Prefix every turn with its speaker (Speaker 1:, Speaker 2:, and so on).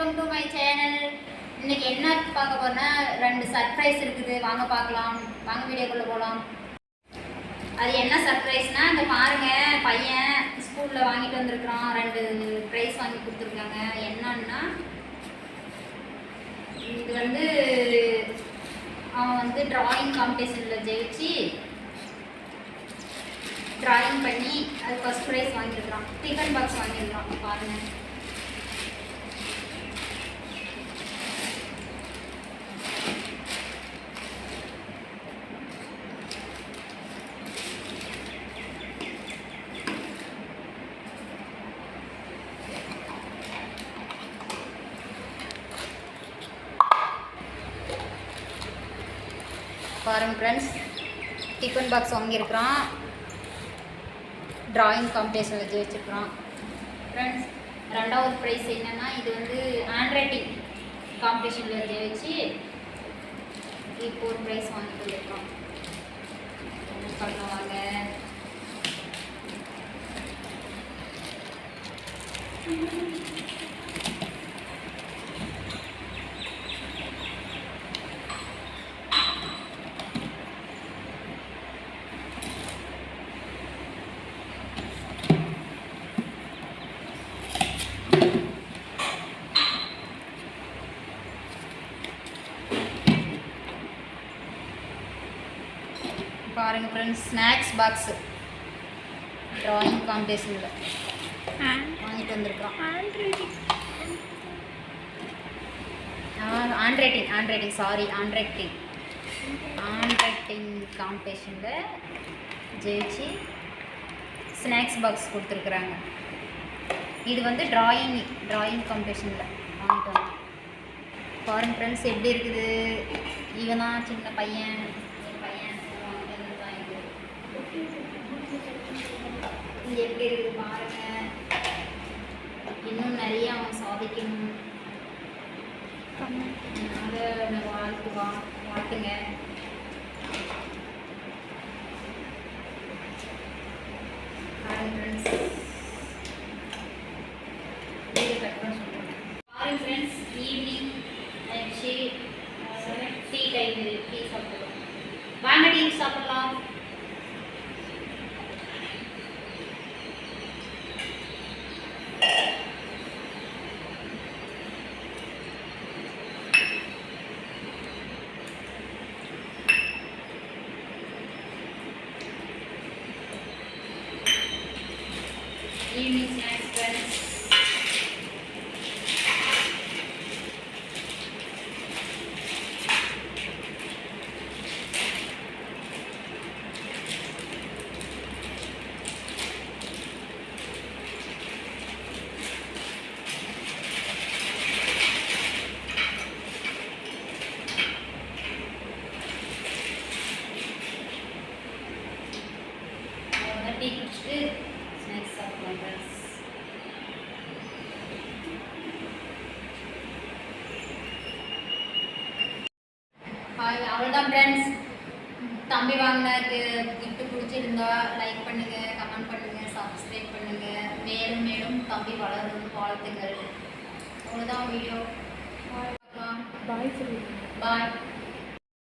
Speaker 1: Welcome to my channel. இன்னைக்கு என்ன பார்க்க போறோம்னா ரெண்டு சர்ப்ரைஸ் இருக்குது. வாங்க பார்க்கலாம். வாங்க வீடியோக்குள்ள போகலாம். அது என்ன சர்ப்ரைஸ்னா இங்க பாருங்க, பையன் ஸ்கூல்ல வாங்கிட்டு வந்திருக்கான். ரெண்டு ப்ரைஸ் வாங்கி கொடுத்துருக்காங்க. என்னன்னா இது வந்து அவன் வந்து டிராயிங் காம்படிஷனில் ஜெயிச்சு டிராயிங் பண்ணி அது ஃபர்ஸ்ட் ப்ரைஸ் வாங்கியிருக்கான். டிஃபன் பாக்ஸ் வாங்கியிருக்கான். பாருங்க, பாருங்க ஃப்ரெண்ட்ஸ், டிஃபன் பாக்ஸ் வாங்கியிருக்கிறான். டிராயிங் காம்படிஷனில் ஜெயிச்சிருக்கிறான். ஃப்ரெண்ட்ஸ், ரெண்டாவது ப்ரைஸ் என்னென்னா இது வந்து ஹேண்ட் ரைட்டிங் காம்படிஷனில் ஜெயிச்சு இப்போ ஒரு ப்ரைஸ் வாங்கிட்டு வந்துருக்கோம். என்ன பண்ணுவாங்க பாருங்கள் ஃப்ரெண்ட்ஸ், ஸ்நாக்ஸ் பாக்ஸு ட்ராயிங் காம்படிஷனில் வாங்கிட்டு வந்திருக்கோம். ஹேண்ட் ரைட்டிங் காம்படிஷனில் ஜெயிச்சு ஸ்நாக்ஸ் பாக்ஸ் கொடுத்துருக்குறாங்க. இது வந்து ட்ராயிங் காம்படிஷனில் வாங்கிட்டு வந்தோம். பாருங்க ஃப்ரெண்ட்ஸ், எப்படி இருக்குது. இவன் தான் சின்ன பையன். இது எப்படி இருக்குது பாருங்க. இன்னும் நிறைய அவன் சாதிக்கணும். அதை வாழ்த்துங்க. பாருங்க ஃப்ரெண்ட்ஸ், ஈவினிங் ஆயிடுச்சு. Tea time. டீ சாப்பிடலாம். வாங்க டீ சாப்பிடலாம். Evening snacks, friends. Tea குடிச்சிட்டு ஸ்நாக்ஸ் சாப்பிடலாம் ஃப்ரெண்ட்ஸ். அவ்வளோதான் ஃப்ரெண்ட்ஸ். தம்பி வாங்கின கிஃப்ட் பிடிச்சிருந்தா லைக் பண்ணுங்கள், கமெண்ட் பண்ணுங்கள், சப்ஸ்கிரைப் பண்ணுங்கள். மேலும் மேலும் தம்பி வளரணும் வாழ்த்துங்கள். அவ்வளோதான் வீடியோ. பாய்.